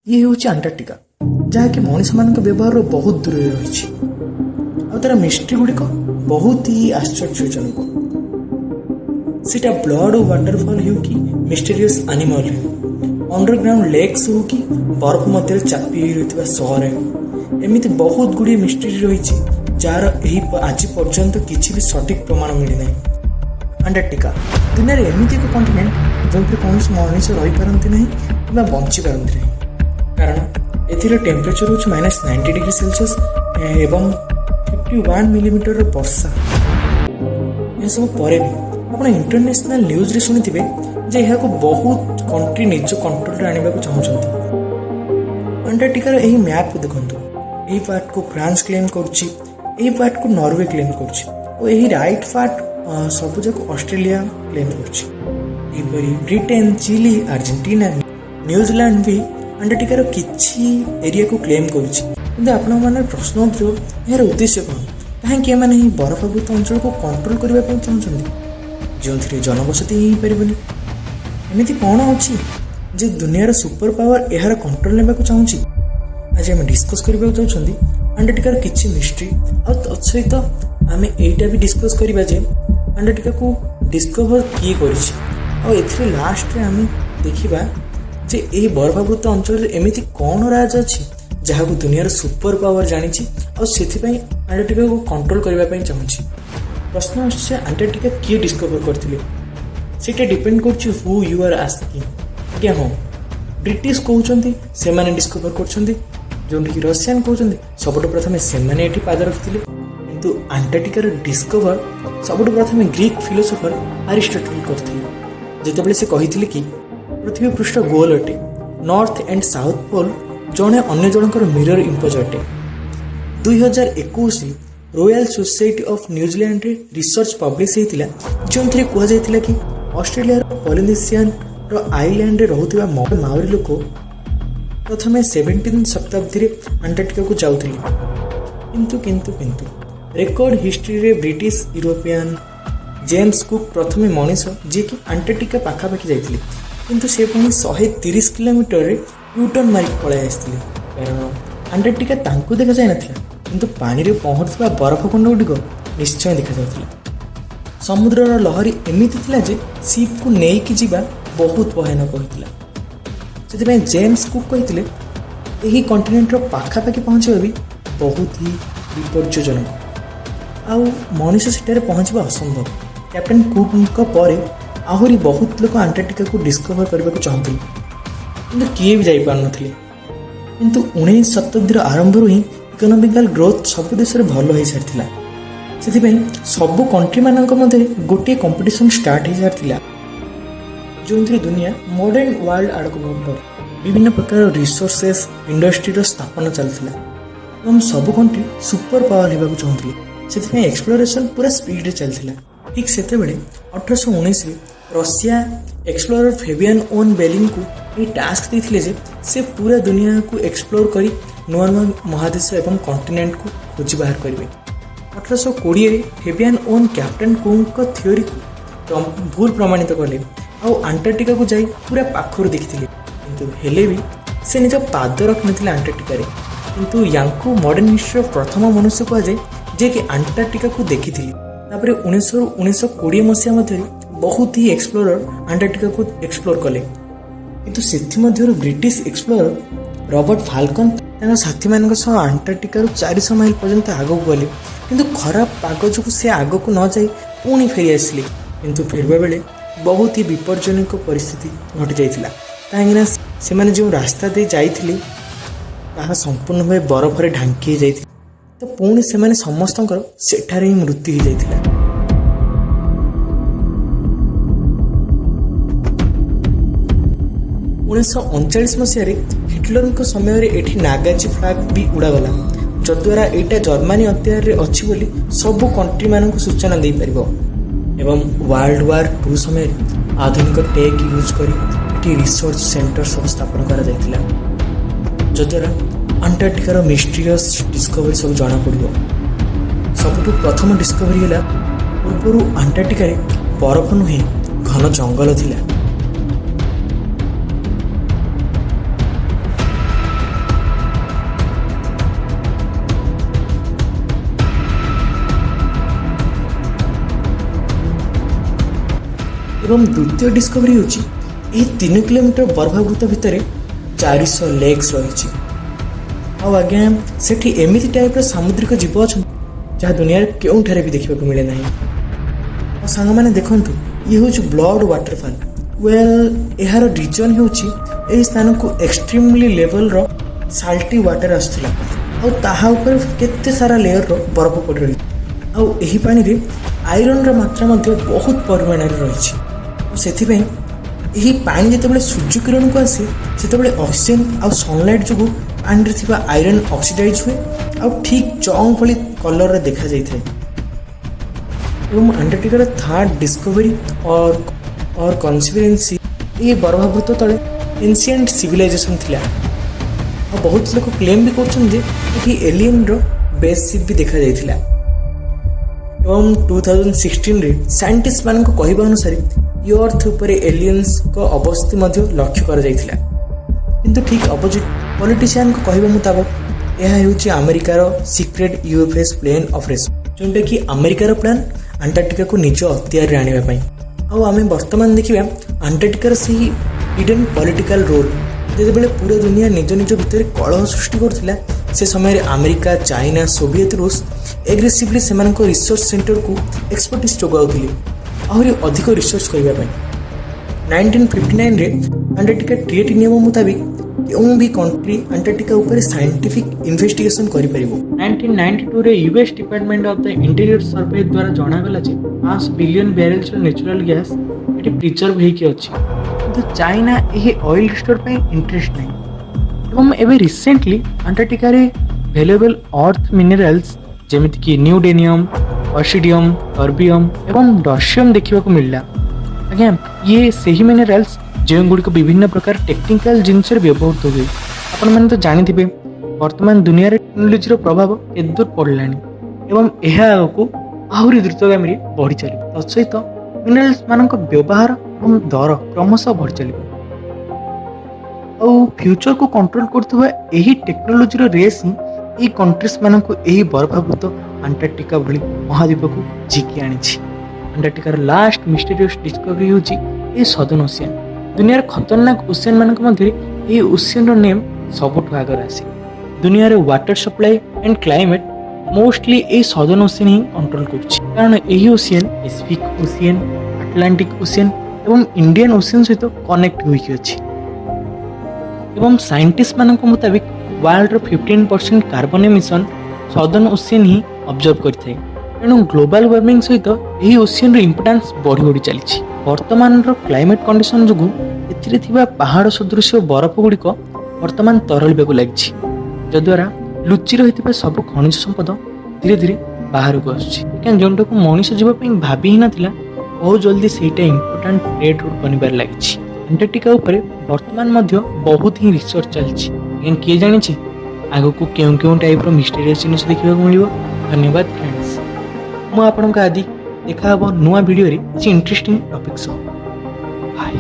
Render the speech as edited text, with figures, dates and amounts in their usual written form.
ये हूँ अंटार्कटिका जहाँकि मनीष मान व्यवहार बहुत दूर रही तार मिस्ट्री गुड़िक बहुत ही आश्चर्यजनक। सीटा ब्लड और वाटरफॉल हो कि मिस्टीरियस एनिमल हो, अंडरग्राउंड लेक्स हो कि बर्फ मध्य चापी रही सहर हो, एमती बहुत गुड़िए मिस्ट्री रही जार आज पर्यंत किसी भी सठिक प्रमाण मिलना। अंटार्कटिका दुनिया एमती एक कंटिनेंट जो कौन मनीष रही पारती ना कि बंची पारती ना, कारण एथिर टेम्परेचर हूँ -90 डिग्री सेल्सियस एवं 51 मिलीमीटर वर्षा। यह सब पर भी आप इंटरनेशनल न्यूज रे शुणी जे यह बहुत कंट्री निज कंट्रोल आने को चाहते। अंटार्कटिकार यही मैप को देखो, यही पार्ट को फ्रांस क्लेम कर पार्ट को नॉर्वे क्लेम कर राइट पार्ट सबुजाक ऑस्ट्रेलिया क्लेम कर ब्रिटेन, चिली, अर्जेंटीना, न्यूजीलैंड भी अंटार्कटिकार किसी एरिया को क्लेम कर। प्रश्न उठो यार उद्देश्य कौन, कहीं बरफावृत अंचल को कंट्रोल करने चाहते जो जनबसती ही पारनी। एमती कौन अच्छी जे दुनियार सुपर पावर यार कंट्रोल ने चाहूँगी। आज आम डिस्कस करने चाहते अंटार्कटिकार किसी मिस्ट्री सहित आम एटा भी डिस्कस करवा जे अंटार्कटिका को डिस्कवर किए कर लास्ट रे आम देखा जे यही बरफावृत अंचल एमती कौन राज अच्छी जहाँ को दुनियार सुपर पावर जानी से अंटार्कटिका को कंट्रोल करने चाहूँगी। प्रश्न आसे अंटार्कटिका किए डिस्कवर करते से डिपेंड कर हु यू आर आस्किंग। आज्ञा हाँ, ब्रिटिश कहते से मैंने डिस्कवर कर, कि रशियन कहते सबुठ प्रथम से पाद रखिते, किंतु अंटार्कटिकार डिस्कवर सबुठ प्रथम ग्रीक फिलोसोफर अरिस्टोटल करते जिते से कहते कि पृथ्वी पृष्ठ गोल अटे, नॉर्थ एंड साउथ पोल जड़े अन्य जनकर मिरर इमेज अटे। 2021 रॉयल सोसाइटी ऑफ न्यूजीलैंड रे रिसर्च पब्लिश होता जो कहुला कि ऑस्ट्रेलिया पॉलिनेशियन आइलैंड रे रहउथिबा माओरी लोक प्रथम 17 शताब्दी रे अंटार्कटिका को जाउथिले, किंतु रेकॉर्ड हिस्ट्री रे ब्रिटिश यूरोपियन जेम्स कुक प्रथम मनीष जी कि अंटार्कटिका पाखापाखि जाइथिले, किंतु से पुणी 130 किलोमीटर रे यूटर्न मारिक पळाइ आसिथिले। कारण अंटार्कटिका तांकु देखा जाय नथिला, किंतु पानी रे पहुँचुवा बरफखंड गुड़िक निश्चय देखा जाउथिला। समुद्रर लहरी एमिति थिला जे शिप को नेइकी जिबा बहुत भयानक होइतिला। सेतिबे जेम्स कुक कहिथिले एही कंटिनेंट रो पाखापाखि पहुँचवा भी बहुत ही विपर्यजनक आउ मनुष्य सेठारे पहुँचवा असंभव। कैप्टेन कुक पर आहरी बहुत लोग अंटार्कटिका को डिस्कवर करने को चाहते किंतु किए भी जाई पार नथिले। किंतु 19 शताब्दी आरंभ ही इकोनॉमिकल ग्रोथ सब देश में भल हो सारी से सब कंट्री मानक मध्य गोटे कंपटीशन स्टार्ट हो सारी जो दुनिया मॉडर्न वर्ल्ड आड़ को मुव कर विभिन्न प्रकार रिसोर्सेस इंडस्ट्री स्थापना चलता सब कंट्री सुपर पावर होगा चाहते से एक्सप्लोरेशन पूरा स्पीड रे चलता। ठीक से 1819 रशिया एक्सप्लोरर फेबियन ओन बेलिंग को ये टास्क देते जे से पूरा दुनिया को एक्सप्लोर करी नुआ नुआ महादेश एवं कॉन्टिनेंट को खोजी बाहर करेंगे। 1820 Fabian own captain cook theory को भूल प्रमाणित कले आउ अंटार्कटिका को जाई पूरा पाखर देखी, किंतु हेले भी से निज पाद रख नथिले अंटार्कटिका रे। किंतु यांकु मॉडर्न हिस्ट्री प्रथम मनुष्य कहुए जे कि अंटार्कटिका को देखी। 1920 मसीहा मध्य बहुत ही एक्सप्लोरर अंटार्कटिका को एक्सप्लोर कले, किंतु से ब्रिटिश एक्सप्लोरर रॉबर्ट फाल्कन साथी मान अंटार्कटिका 400 माइल पर्यंत आग को गले, किंतु खराब पाग जो से आग को न जाई पुणी फेरी आसिले। किंतु फेरवा बेले बहुत ही विपर्यजनक परिस्थिति घटी जाइथिला, कहीं से जो रास्ता दे जाइथिले ताहा संपूर्ण भाव बरफ रे ढांकी जाइथिला, तो पुणी से समस्त सेठारे ही मृत्यु हो जाइथिला। 1939 मसीह हिटलर समय एठी नागाची फ्लैग भी उड़ागला, जद्वारा एटा जर्मनी अत्याचार रे अच्छी बोली सब कंट्री मान को सूचना दे परिबो। एवं वर्ल्ड वार 2 समय आधुनिक टेक यूज करी रिसर्च सेंटर सब स्थापन करा जायतिला, जद्वारा अंटार्कटिकार मिस्टीरियस डिस्कवरी सब जाना पड़ो। सबुठु प्रथम डिस्कवरी है पूर्व अंटार्कटिका बरफ नुहे घन जंगल थिला। ଏବଂ ଦ୍ୱିତୀୟ ଡିସ୍କଭରି ହେଉଛି ଏହି 3 କିଲୋମିଟର ବରଫାବୃତ ଭିତରେ 400 ଲେକ୍ସ ରହିଛି। ଆଉ ଆଜ୍ଞା ସେଠି ଏମିତି ଟାଇପ୍ର ସାମୁଦ୍ରିକ ଜୀବ ଅଛନ୍ତି ଯାହା ଦୁନିଆରେ କେଉଁଠାରେ ବି ଦେଖିବାକୁ ମିଳେ ନାହିଁ। ଆଉ ସାଙ୍ଗମାନେ ଦେଖନ୍ତୁ, ଇଏ ହେଉଛି ବ୍ଲଡ୍ ୱାଟରଫଲ୍। ଏହାର ରିଜନ୍ ହେଉଛି ଏହି ସ୍ଥାନକୁ ଏକ୍ସଟ୍ରିମଲି ଲେଭେଲର ସାଲ୍ଟି ୱାଟର ଆସୁଥିଲା ଆଉ ତାହା ଉପରେ କେତେ ସାରା ଲେୟରର ବରଫ ପଡ଼ି ରହିଛି। ଆଉ ଏହି ପାଣିରେ ଆଇରନ୍ର ମାତ୍ରା ମଧ୍ୟ ବହୁତ ପରିମାଣରେ ରହିଛି। ଆଉ ସେଥିପାଇଁ ଏହି ପାଣି ଯେତେବେଳେ ସୂର୍ଯ୍ୟ କିରଣକୁ ଆସେ ସେତେବେଳେ ଅକ୍ସିଜେନ୍ ଆଉ ସନଲାଇଟ୍ ଯୋଗୁଁ ପାଣିରେ ଥିବା ଆଇରନ୍ ଅକ୍ସିଡାଇଜ୍ ହୁଏ ଆଉ ଠିକ୍ ଚଙ୍ଗ ଭଳି କଲର୍ରେ ଦେଖାଯାଇଥାଏ। ଏବଂ ଆଣ୍ଟାର୍କଟିକାର ଥାର୍ଡ ଡିସ୍କଭରି ଅର୍ କନସିକ୍ୱେନ୍ସି ଏହି ବରଫାବୃତ ତଳେ ଏନ୍ସିଏଣ୍ଟ ସିଭିଲାଇଜେସନ୍ ଥିଲା। ଆଉ ବହୁତ ଲୋକ କ୍ଲେମ୍ ବି କରୁଛନ୍ତି ଯେ ଏଠି ଏଲିଏନ୍ର ବେସ୍ ସିପ୍ ବି ଦେଖାଯାଇଥିଲା। ଏବଂ 2016ରେ ସାଇଣ୍ଟିଷ୍ଟମାନଙ୍କ କହିବା ଅନୁସାରେ ୟର୍ଥ ଉପରେ ଏଲିଏନ୍ସଙ୍କ ଅବସ୍ଥିତି ମଧ୍ୟ ଲକ୍ଷ୍ୟ କରାଯାଇଥିଲା। କିନ୍ତୁ ଠିକ୍ ଅପୋଜିଟ୍ ପଲିଟିସିଆନଙ୍କ କହିବା ମୁତାବକ ଏହା ହେଉଛି ଆମେରିକାର ସିକ୍ରେଟ୍ ୟୁଏଫଏସ୍ ପ୍ଲେନ୍ ଅପରେସନ୍, ଯେଉଁଟାକି ଆମେରିକାର ପ୍ଲାନ୍ ଆଣ୍ଟାର୍କଟିକାକୁ ନିଜ ଅକ୍ତିଆରରେ ଆଣିବା ପାଇଁ। ଆଉ ଆମେ ବର୍ତ୍ତମାନ ଦେଖିବା ଆଣ୍ଟାର୍କଟିକାର ସେହି ହିଡେନ୍ ପଲିଟିକାଲ ରୋଲ୍। ଯେତେବେଳେ ପୁରା ଦୁନିଆ ନିଜ ନିଜ ଭିତରେ କଳହ ସୃଷ୍ଟି କରୁଥିଲା ସେ ସମୟରେ ଆମେରିକା, ଚାଇନା, ସୋଭିଏତ ରୁଷ ଏଗ୍ରେସିଭଲି ସେମାନଙ୍କ ରିସର୍ଚ୍ଚ ସେଣ୍ଟରକୁ ଏକ୍ସପର୍ଟିସ୍ ଯୋଗାଉଥିଲେ ଆହୁରି ଅଧିକ ରିସର୍ଚ୍ଚ କରିବା ପାଇଁ। 1959ରେ ଆଣ୍ଟାର୍କଟିକା ଟ୍ରିଏଟି ନିୟମ ମୁତାବିକ କେଉଁ ବି କଣ୍ଟ୍ରି ଆଣ୍ଟାର୍କଟିକା ଉପରେ ସାଇଣ୍ଟିଫିକ୍ ଇନଭେଷ୍ଟିଗେସନ୍ କରିପାରିବ। 1992ରେ US department of the interior survey ଦ୍ୱାରା ଜଣାଗଲା ଯେ 500 ବିଲିୟନ ବ୍ୟାରେଲ୍ସର ନ୍ୟାଚୁରାଲ ଗ୍ୟାସ୍ ଏଠି ପ୍ରିଜର୍ଭ ହେଇକି ଅଛି। କିନ୍ତୁ ଚାଇନା ଏହି ଅଏଲ୍ ରିଷ୍ଟୋର ପାଇଁ ଇଣ୍ଟରେଷ୍ଟ ନାହିଁ। ଏବଂ ଏବେ ରିସେଣ୍ଟଲି ଆଣ୍ଟାର୍କଟିକାରେ ଭେଲୁଏବଲ୍ ଅର୍ଥ ମିନେରାଲ୍ସ ଯେମିତିକି ନିଉଡେନିୟମ୍, ଅସିଡିୟମ୍, ଟର୍ବିୟମ୍ ଏବଂ ଡର୍ସିୟମ୍ ଦେଖିବାକୁ ମିଳିଲା। ଆଜ୍ଞା ଇଏ ସେହି ମିନେରାଲ୍ସ ଯେଉଁଗୁଡ଼ିକ ବିଭିନ୍ନ ପ୍ରକାର ଟେକ୍ନିକାଲ ଜିନିଷରେ ବ୍ୟବହୃତ ହୁଏ। ଆପଣମାନେ ତ ଜାଣିଥିବେ ବର୍ତ୍ତମାନ ଦୁନିଆରେ ଟେକ୍ନୋଲୋଜିର ପ୍ରଭାବ କେତେ ଦୂର ପଡ଼ିଲାଣି ଏବଂ ଏହା ଆଗକୁ ଆହୁରି ଦ୍ରୁତଗାମୀରେ ବଢ଼ି ଚାଲିବ। ତତ୍ସହିତ ମିନେରାଲ୍ସ ମାନଙ୍କ ବ୍ୟବହାର ଏବଂ ଦର କ୍ରମଶଃ ବଢ଼ି ଚାଲିବ। ଆଉ ଫ୍ୟୁଚରକୁ କଣ୍ଟ୍ରୋଲ କରୁଥିବା ଏହି ଟେକ୍ନୋଲୋଜିର ରେସ୍ ହିଁ ଏହି କଣ୍ଟ୍ରିଜ ମାନଙ୍କୁ ଏହି ବରଫାବୃତ ଆଣ୍ଟାର୍କଟିକା ଭଳି ମହାଦ୍ୱୀପକୁ ଝିକି ଆଣିଛି। ଆଣ୍ଟାର୍କଟିକାର ଲାଷ୍ଟ ମିଷ୍ଟେରିୟସ୍ ଡିସ୍କଭରି ହେଉଛି ଏହି ସଦର୍ନ ଓସିଆନ୍। ଦୁନିଆର ଖତରନାକ ଓସିଆନ୍ ମାନଙ୍କ ମଧ୍ୟରେ ଏହି ଓସିଆନ୍ର ନେମ୍ ସବୁଠୁ ଆଗରେ ଆସେ। ଦୁନିଆରେ water supply and climate mostly ଏହି ସଦର୍ନ ଓସିଆନ୍ ହିଁ କଣ୍ଟ୍ରୋଲ କରୁଛି। କାରଣ ଏହି ocean Pacific ocean, Atlantic ocean ଏବଂ ଇଣ୍ଡିଆନ୍ ଓସିଆନ୍ ସହିତ କନେକ୍ଟ ହୋଇକି ଅଛି। ଏବଂ ସାଇଣ୍ଟିଷ୍ଟ ମାନଙ୍କ ମୁତାବିକ ୱାର୍ଲଡର 15% କାର୍ବନ ଏମିସନ୍ ସଦର୍ନ ଓସିଆନ୍ ହିଁ ଅବଜର୍ଭ କରିଥାଏ। ତେଣୁ ଗ୍ଲୋବାଲ ୱାର୍ମିଂ ସହିତ ଏହି ଓସିଆନ୍ର ଇମ୍ପୋର୍ଟାନ୍ସ ବଢ଼ି ବଢ଼ି ଚାଲିଛି। ବର୍ତ୍ତମାନର କ୍ଲାଇମେଟ୍ କଣ୍ଡିସନ୍ ଯୋଗୁଁ ଏଥିରେ ଥିବା ପାହାଡ଼ ସଦୃଶ ବରଫ ଗୁଡ଼ିକ ବର୍ତ୍ତମାନ ତରଳିବାକୁ ଲାଗିଛି, ଯଦ୍ୱାରା ଲୁଚି ରହିଥିବା ସବୁ ଖଣିଜ ସମ୍ପଦ ଧୀରେ ଧୀରେ ବାହାରକୁ ଆସୁଛି। ଯେଉଁଟାକୁ ମଣିଷ ଯିବା ପାଇଁ ଭାବି ହିଁ ନଥିଲା ବହୁତ ଜଲ୍ଦି ସେଇଟା ଇମ୍ପୋର୍ଟାଣ୍ଟ ଟ୍ରେଡ୍ ରୁଟ୍ ବନିବାରେ ଲାଗିଛି। ଆଣ୍ଟାର୍କଟିକା ଉପରେ ବର୍ତ୍ତମାନ ମଧ୍ୟ ବହୁତ ହିଁ ରିସର୍ଚ୍ଚ ଚାଲିଛି। କିଏ ଜାଣିଛି ଆଗକୁ କେଉଁ କେଉଁ ଟାଇପ୍ର ମିଷ୍ଟେରିୟସ୍ ଜିନିଷ ଦେଖିବାକୁ ମିଳିବ। ଧନ୍ୟବାଦ ଫ୍ରେଣ୍ଡସ୍। ମୁଁ ଆପଣଙ୍କ ଆଦି ଦେଖା ହେବ ନୂଆ ଭିଡ଼ିଓରେ କିଛି ଇଣ୍ଟରେଷ୍ଟିଂ ଟପିକ୍ ସହ। ବାଏ।